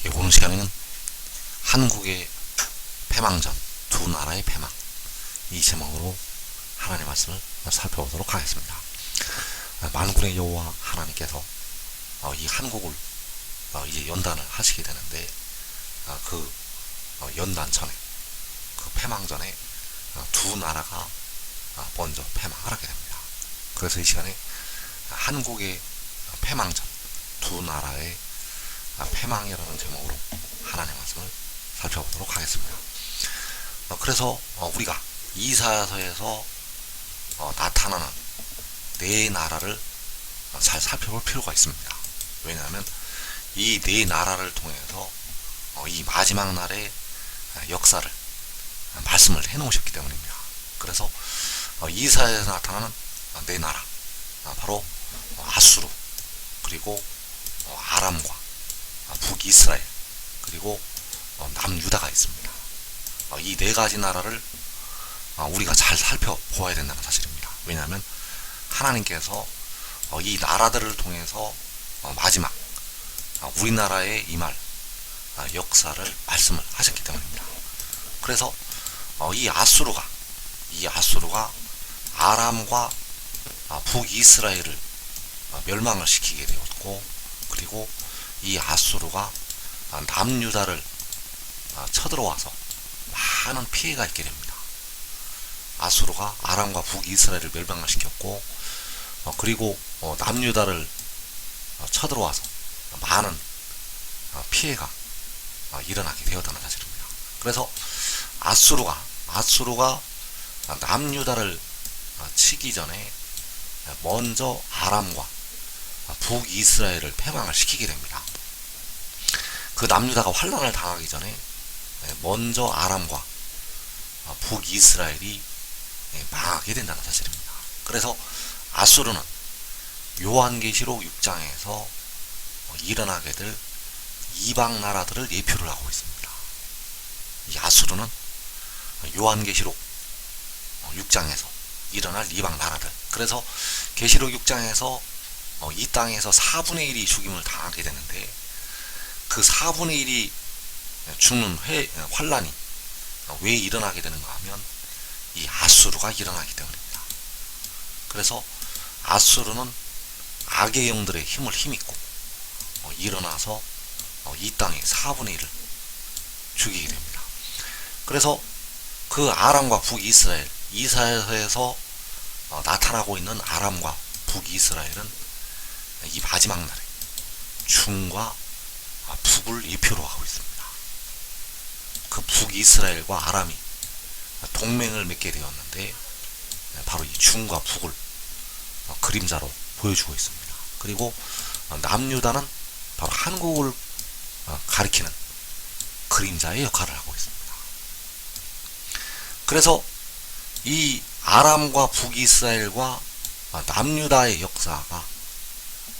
오늘 시간에는 한국의 패망전, 두 나라의 패망, 이 제목으로 하나님의 말씀을 살펴보도록 하겠습니다. 만군의 여호와 하나님께서 이 한국을 이제 연단을 하시게 되는데, 그 연단 전에, 그 패망 전에 두 나라가 먼저 패망을 하게 됩니다. 그래서 이 시간에 한국의 패망전, 두 나라의 패망이라는 제목으로 하나님의 말씀을 살펴보도록 하겠습니다. 그래서 우리가 이사야서에서 나타나는 네 나라를 잘 살펴볼 필요가 있습니다. 왜냐하면 이 네 나라를 통해서 이 마지막 날의 역사를 말씀을 해놓으셨기 때문입니다. 그래서 이사야에서 나타나는 네 나라, 바로 아수르, 그리고 아람과 북이스라엘, 그리고 남유다가 있습니다. 이 네 가지 나라를 우리가 잘 살펴보아야 된다는 사실입니다. 왜냐하면 하나님께서 이 나라들을 통해서 마지막 우리나라에 임할 역사를 말씀을 하셨기 때문입니다. 그래서 이 아수르가 아람과 북이스라엘을 멸망을 시키게 되었고, 그리고 이 아수르가 남유다를 쳐들어와서 많은 피해가 있게 됩니다. 아수르가 아람과 북이스라엘을 멸망을 시켰고, 그리고 남유다를 쳐들어와서 많은 피해가 일어나게 되었다는 사실입니다. 그래서 아수르가 남유다를 치기 전에 먼저 아람과 북이스라엘을 패망을 시키게 됩니다. 그 남유다가 환란을 당하기 전에 먼저 아람과 북이스라엘이 망하게 된다는 사실입니다. 그래서 아수르는 요한계시록 6장에서 일어나게 될 이방 나라들을 예표를 하고 있습니다. 이 아수르는 요한계시록 6장에서 일어날 이방 나라들, 그래서 계시록 6장에서 이 땅에서 4분의 1이 죽임을 당하게 되는데, 그 4분의 1이 죽는 환란이 왜 일어나게 되는가 하면 이 아수르가 일어나기 때문입니다. 그래서 아수르는 악의 영들의 힘을 힘입고 일어나서 이 땅의 4분의 1을 죽이게 됩니다. 그래서 그 아람과 북이스라엘, 이사야서에서 나타나고 있는 아람과 북이스라엘은 이 마지막 날에 중과 북을 예표로 하고 있습니다. 그 북이스라엘과 아람이 동맹을 맺게 되었는데, 바로 이 중과 북을 그림자로 보여주고 있습니다. 그리고 남유다는 바로 한국을 가리키는 그림자의 역할을 하고 있습니다. 그래서 이 아람과 북이스라엘과 남유다의 역사가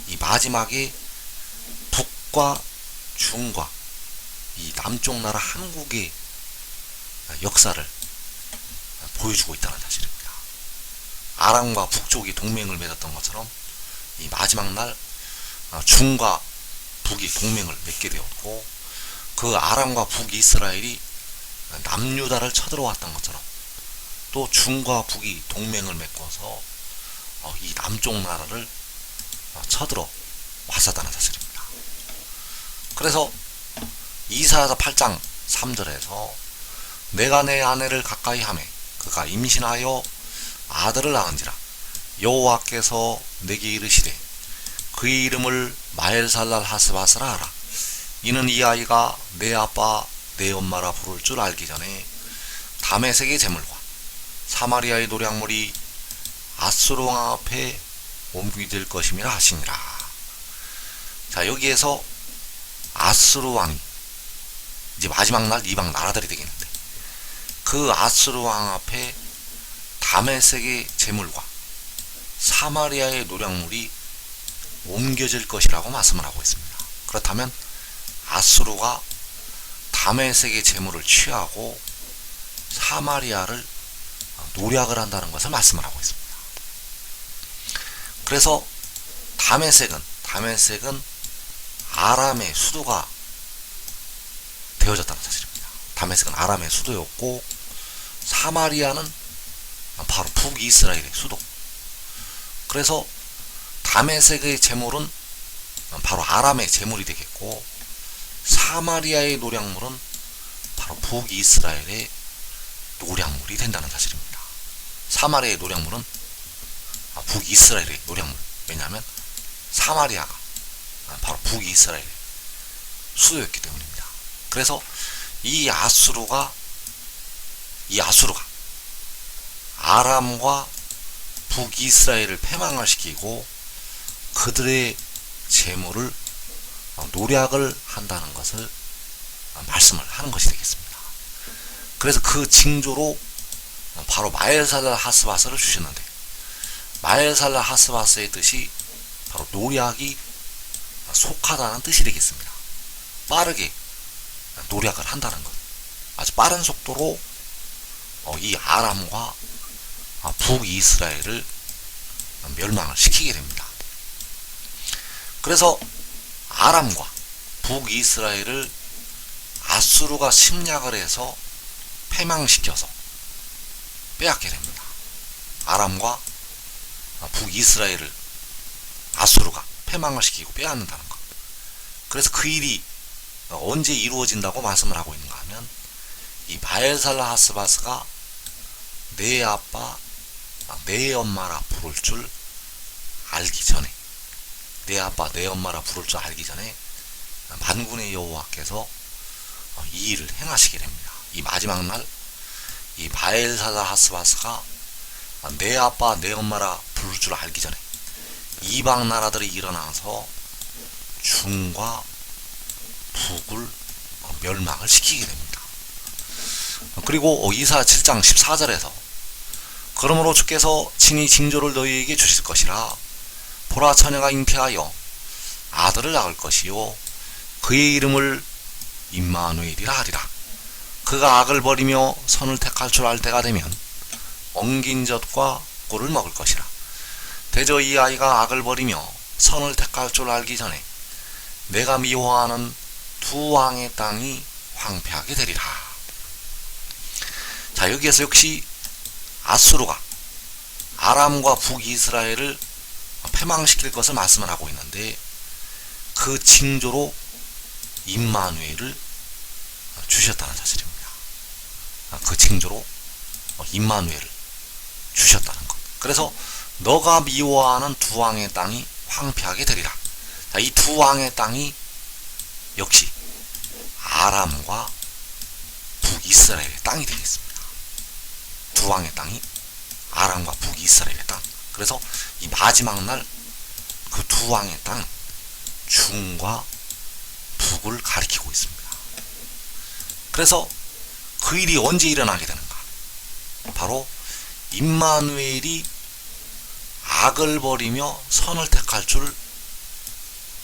이 마지막에 북과 중과 이 남쪽 나라 한국의 역사를 보여주고 있다는 사실입니다. 아람과 북쪽이 동맹을 맺었던 것처럼 이 마지막 날 중과 북이 동맹을 맺게 되었고, 그 아람과 북이스라엘이 남유다를 쳐들어왔던 것처럼 또 중과 북이 동맹을 맺고서 이 남쪽 나라를 쳐들어 왔었다는 사실입니다. 그래서 이사야서 8장 3절에서 내가 내 아내를 가까이 하매 그가 임신하여 아들을 낳은지라 여호와께서 내게 이르시되 그의 이름을 마엘살랄 하스바스라 하라. 이는 이 아이가 내 아빠 내 엄마라 부를 줄 알기 전에 다메섹의 제물과 사마리아의 노략물이 아수르 왕 앞에 옮겨질 것임이라 하시니라. 자, 여기에서 아수르 왕이 이제 마지막 날 이방 나라들이 되겠는데, 그 아수르 왕 앞에 다메섹의 제물과 사마리아의 노략물이 옮겨질 것이라고 말씀을 하고 있습니다. 그렇다면 아수르가 다메섹의 제물을 취하고 사마리아를 노략을 한다는 것을 말씀을 하고 있습니다. 그래서 다메섹은 아람의 수도가 되어졌다는 사실입니다. 다메섹은 아람의 수도였고 사마리아는 바로 북이스라엘의 수도. 그래서 다메섹의 재물은 바로 아람의 재물이 되겠고 사마리아의 노략물은 바로 북이스라엘의 노략물이 된다는 사실입니다. 사마리아의 노략물은 북이스라엘의 노략물. 왜냐하면 사마리아가 바로 북이스라엘의 수도였기 때문입니다. 그래서 이 아수르가 아람과 북이스라엘을 패망을 시키고 그들의 재물을 노략을 한다는 것을 말씀을 하는 것이 되겠습니다. 그래서 그 징조로 바로 마엘살랄 하스바스를 주셨는데, 마엘살랄 하스바스의 뜻이 바로 노략이 속하다는 뜻이 되겠습니다. 빠르게 노략을 한다는 것, 아주 빠른 속도로 이 아람과 북이스라엘을 멸망을 시키게 됩니다. 그래서 아람과 북이스라엘을 아수르가 침략을 해서 패망시켜서 빼앗게 됩니다. 아람과 북이스라엘을 아수르가 패망을 시키고 빼앗는다는 것. 그래서 그 일이 언제 이루어진다고 말씀을 하고 있는가 하면, 이 마엘살라 하스바스가 내 아빠 내 엄마라 부를 줄 알기 전에, 내 아빠 내 엄마라 부를 줄 알기 전에 만군의 여호와께서 이 일을 행하시게 됩니다. 이 마지막 날 이 마엘살라 하스바스가 내 아빠 내 엄마라 부를 줄 알기 전에 이방 나라들이 일어나서 중과 북을 멸망을 시키게 됩니다. 그리고 이사 7장 14절에서 그러므로 주께서 친히 징조를 너희에게 주실 것이라. 보라, 처녀가 잉태하여 아들을 낳을 것이요 그의 이름을 임마누엘이라 하리라. 그가 악을 버리며 선을 택할 줄 알 때가 되면 엉긴 젖과 꿀을 먹을 것이라. 대저 이 아이가 악을 버리며 선을 택할 줄 알기 전에 내가 미워하는 두 왕의 땅이 황폐하게 되리라. 자, 여기에서 역시 아수르가 아람과 북이스라엘을 패망시킬 것을 말씀을 하고 있는데, 그 징조로 임마누엘을 주셨다는 사실입니다. 그 징조로 임마누엘을 주셨다는 것. 그래서 너가 미워하는 두 왕의 땅이 황폐하게 되리라. 자, 이 두 왕의 땅이 역시 아람과 북이스라엘의 땅이 되겠습니다. 두 왕의 땅이 아람과 북이스라엘의 땅. 그래서 이 마지막 날 그 두 왕의 땅, 중과 북을 가리키고 있습니다. 그래서 그 일이 언제 일어나게 되는가? 바로 임마누엘이 악을 버리며 선을 택할 줄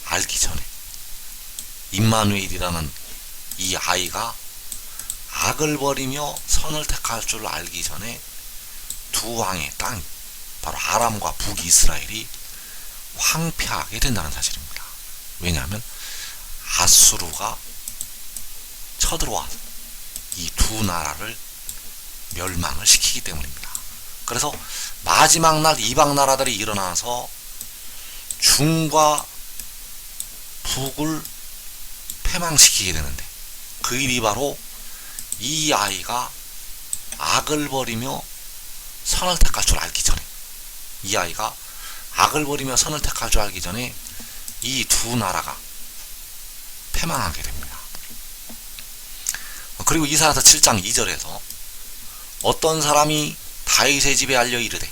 알기 전에, 임마누엘이라는 이 아이가 악을 버리며 선을 택할 줄 알기 전에 두 왕의 땅, 바로 아람과 북이스라엘이 황폐하게 된다는 사실입니다. 왜냐하면 아수르가 쳐들어와서 이 두 나라를 멸망을 시키기 때문입니다. 그래서 마지막 날 이방 나라들이 일어나서 중과 북을 패망시키게 되는데, 그 일이 바로 이 아이가 악을 버리며 선을 택할 줄 알기 전에, 이 아이가 악을 버리며 선을 택할 줄 알기 전에 이 두 나라가 패망하게 됩니다. 그리고 이사야서 7장 2절에서 어떤 사람이 다윗의 집에 알려 이르되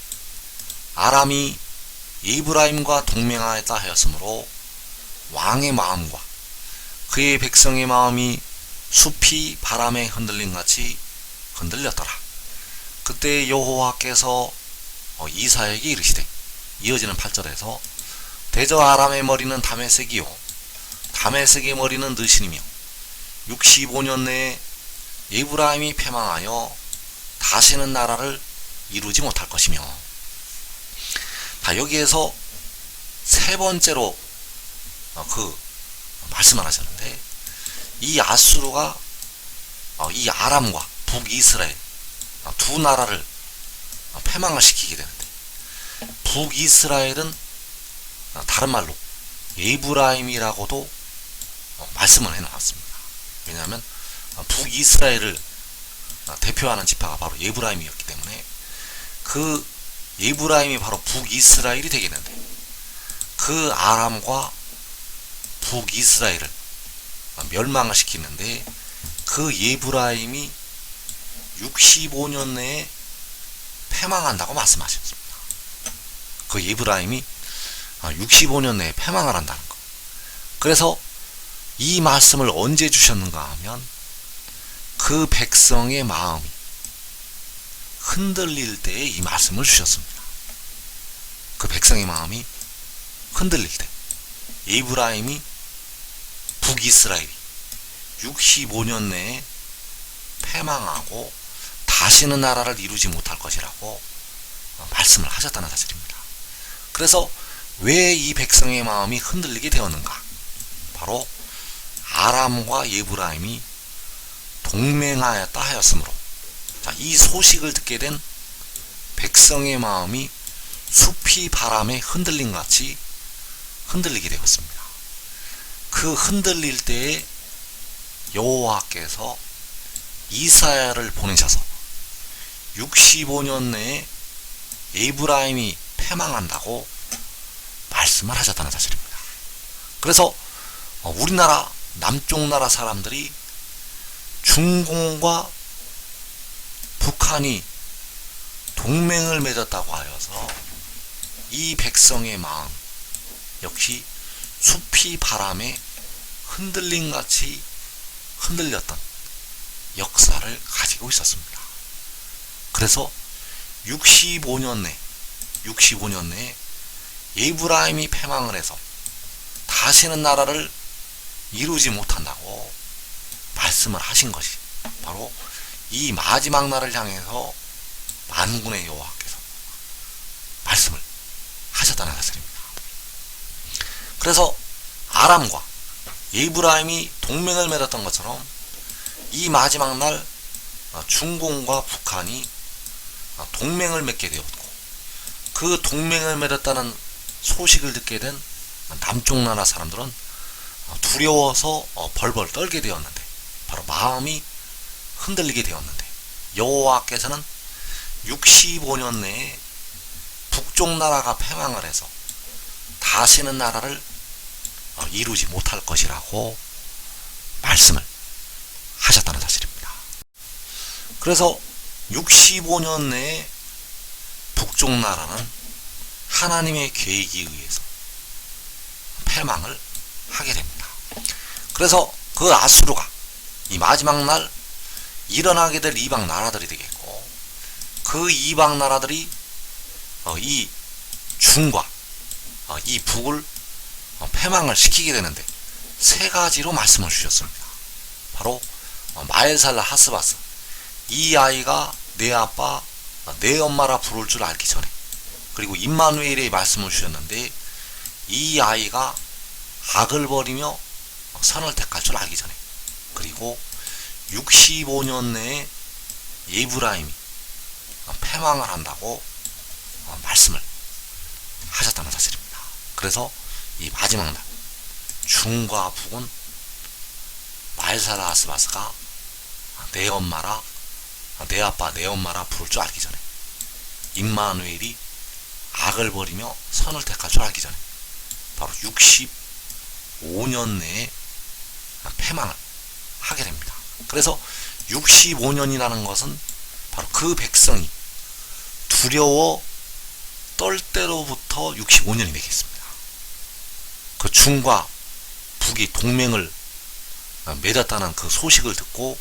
아람이 이브라임과 동맹하였다 하였으므로 왕의 마음과 그의 백성의 마음이 숲이 바람에 흔들림같이 흔들렸더라. 그때 여호와께서 이사야에게 이르시되, 이어지는 8절에서 대저 아람의 머리는 다메섹이요 다메섹의 머리는 느신이며 65년 내에 에브라임이 패망하여 다시는 나라를 이루지 못할 것이며. 여기에서 세 번째로 그 말씀을 하셨는데, 이 아수르가 이 아람과 북이스라엘 두 나라를 패망을 시키게 되는데, 북이스라엘은 다른 말로 에브라임이라고도 말씀을 해놓았습니다. 왜냐하면 북이스라엘을 대표하는 지파가 바로 에브라임이었기 때문에 그 에브라임이 바로 북이스라엘이 되겠는데, 그 아람과 북이스라엘을 멸망을 시키는데 그 에브라임이 65년 내에 패망한다고 말씀하셨습니다. 그 에브라임이 65년 내에 패망을 한다는 것. 그래서 이 말씀을 언제 주셨는가 하면 그 백성의 마음이 흔들릴 때에 이 말씀을 주셨습니다. 그 백성의 마음이 흔들릴 때, 에브라임이 북이스라엘이 65년 내에 패망하고 다시는 나라를 이루지 못할 것이라고 말씀을 하셨다는 사실입니다. 그래서 왜 이 백성의 마음이 흔들리게 되었는가? 바로 아람과 에브라임이 동맹하였다 하였으므로, 이 소식을 듣게 된 백성의 마음이 숲이 바람에 흔들림 같이 흔들리게 되었습니다. 그 흔들릴 때에 여호와께서 이사야를 보내셔서 65년 내에 에브라임이 패망한다고 말씀을 하셨다는 사실입니다. 그래서 우리나라 남쪽 나라 사람들이 중공과 북한이 동맹을 맺었다고 하여서 이 백성의 마음 역시 숲이 바람에 흔들림같이 흔들렸던 역사를 가지고 있었습니다. 그래서 65년 내에 에브라임이 패망을 해서 다시는 나라를 이루지 못한다고 말씀을 하신 것이 바로 이 마지막 날을 향해서 만군의 여호와께서 말씀을 하셨다는 사실입니다. 그래서 아람과 에브라임이 동맹을 맺었던 것처럼 이 마지막 날 중공과 북한이 동맹을 맺게 되었고, 그 동맹을 맺었다는 소식을 듣게 된 남쪽 나라 사람들은 두려워서 벌벌 떨게 되었는데, 바로 마음이 흔들리게 되었는데, 여호와께서는 65년 내에 북쪽 나라가 패망을 해서 다시는 나라를 이루지 못할 것이라고 말씀을 하셨다는 사실입니다. 그래서 65년 내에 북쪽 나라는 하나님의 계획에 의해서 패망을 하게 됩니다. 그래서 그 아수르가 이 마지막 날 일어나게 될 이방 나라들이 되겠고, 그 이방 나라들이 이 중과 이 북을 패망을 시키게 되는데 세 가지로 말씀을 주셨습니다. 바로 마엘살라 하스바스, 이 아이가 내 아빠 내 엄마라 부를 줄 알기 전에, 그리고 임마누엘의 말씀을 주셨는데 이 아이가 악을 버리며 선을 택할 줄 알기 전에, 그리고 65년 내에 에브라임이 패망을 한다고 말씀을 하셨다는 사실입니다. 그래서 이 마지막 날 중과 북은 마엘살라 하스바스가 내 엄마라 내 아빠 내 엄마라 부를 줄 알기 전에, 임마누엘이 악을 버리며 선을 택할 줄 알기 전에 바로 65년 내에 패망을 하게 됩니다. 그래서 65년이라는 것은 바로 그 백성이 두려워 떨 때로부터 65년이 되겠습니다. 그 중과 북이 동맹을 맺었다는 그 소식을 듣고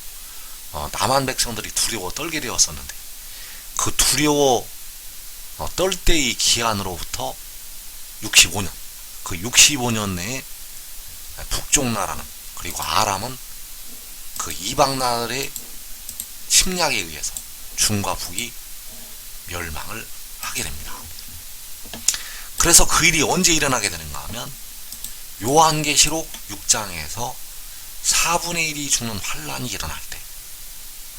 남한 백성들이 두려워 떨게 되었었는데, 그 두려워 떨 때의 기한으로부터 65년, 그 65년 내에 북쪽 나라는, 그리고 아람은 그 이방 나라의 침략에 의해서 중과 북이 멸망을 하게 됩니다. 그래서 그 일이 언제 일어나게 되는가 하면 요한계시록 6장에서 4분의 1이 죽는 환란이 일어날 때,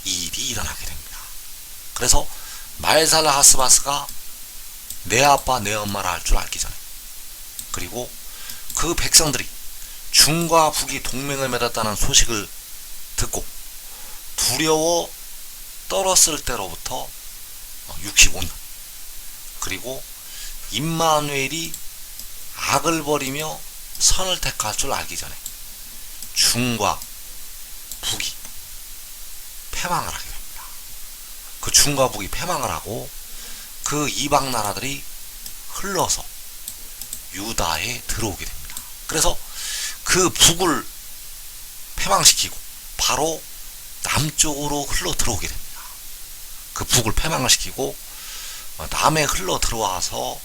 이 일이 일어나게 됩니다. 그래서 말살하스바스가 내 아빠 내 엄마라 할 줄 알기 전에, 그리고 그 백성들이 중과 북이 동맹을 맺었다는 소식을 듣고 두려워 떨었을 때로부터 65년, 그리고 임마누엘이 악을 버리며 선을 택할 줄 알기 전에 중과 북이 패망을 하게 됩니다. 그 중과 북이 패망을 하고 그 이방 나라들이 흘러서 유다에 들어오게 됩니다. 그래서 그 북을 패망시키고 바로 남쪽으로 흘러 들어오게 됩니다. 그 북을 패망을 시키고 남에 흘러 들어와서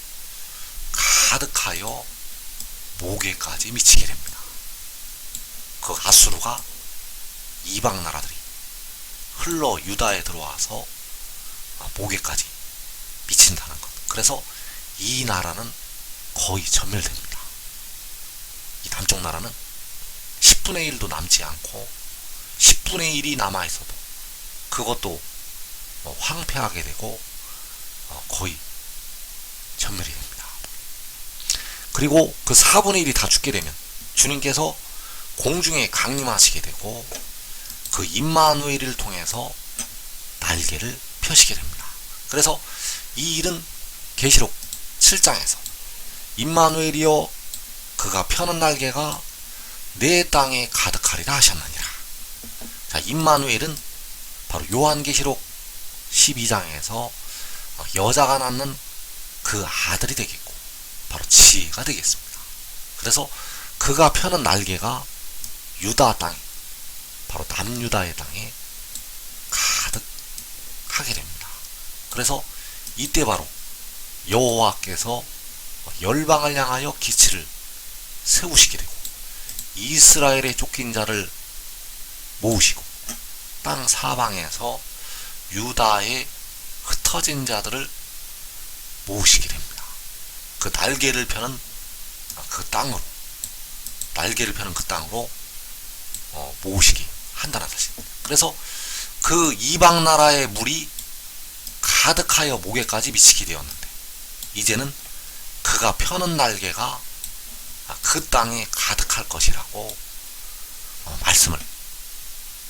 가득하여 모계까지 미치게 됩니다. 그 아수르가 이방 나라들이 흘러 유다에 들어와서 모계까지 미친다는 것. 그래서 이 나라는 거의 전멸됩니다. 이 남쪽 나라는 10분의 1도 남지 않고 10분의 1이 남아있어도 그것도 황폐하게 되고 거의 전멸이 됩니다. 그리고 그 4분의 1이 다 죽게 되면 주님께서 공중에 강림하시게 되고 그 임마누엘을 통해서 날개를 펴시게 됩니다. 그래서 이 일은 계시록 7장에서 임마누엘이여 그가 펴는 날개가 내 땅에 가득하리라 하셨느니라. 자, 임마누엘은 바로 요한계시록 12장에서 여자가 낳는 그 아들이 되겠고 바로 지혜가 되겠습니다. 그래서 그가 펴는 날개가 유다 땅에, 바로 남유다의 땅에 가득하게 됩니다. 그래서 이때 바로 여호와께서 열방을 향하여 기치를 세우시게 되고 이스라엘의 쫓긴 자를 모으시고 땅 사방에서 유다의 흩어진 자들을 모으시게 됩니다. 그 날개를 펴는 그 땅으로, 날개를 펴는 그 땅으로 모으시게 한다는 뜻입니다. 그래서 그 이방 나라의 물이 가득하여 목에까지 미치게 되었는데 이제는 그가 펴는 날개가 그 땅에 가득할 것이라고 말씀을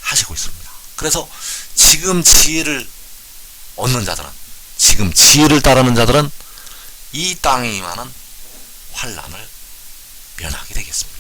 하시고 있습니다. 그래서 지금 지혜를 얻는 자들은, 지금 지혜를 따르는 자들은 이 땅에 임하는 환난을 면하게 되겠습니다.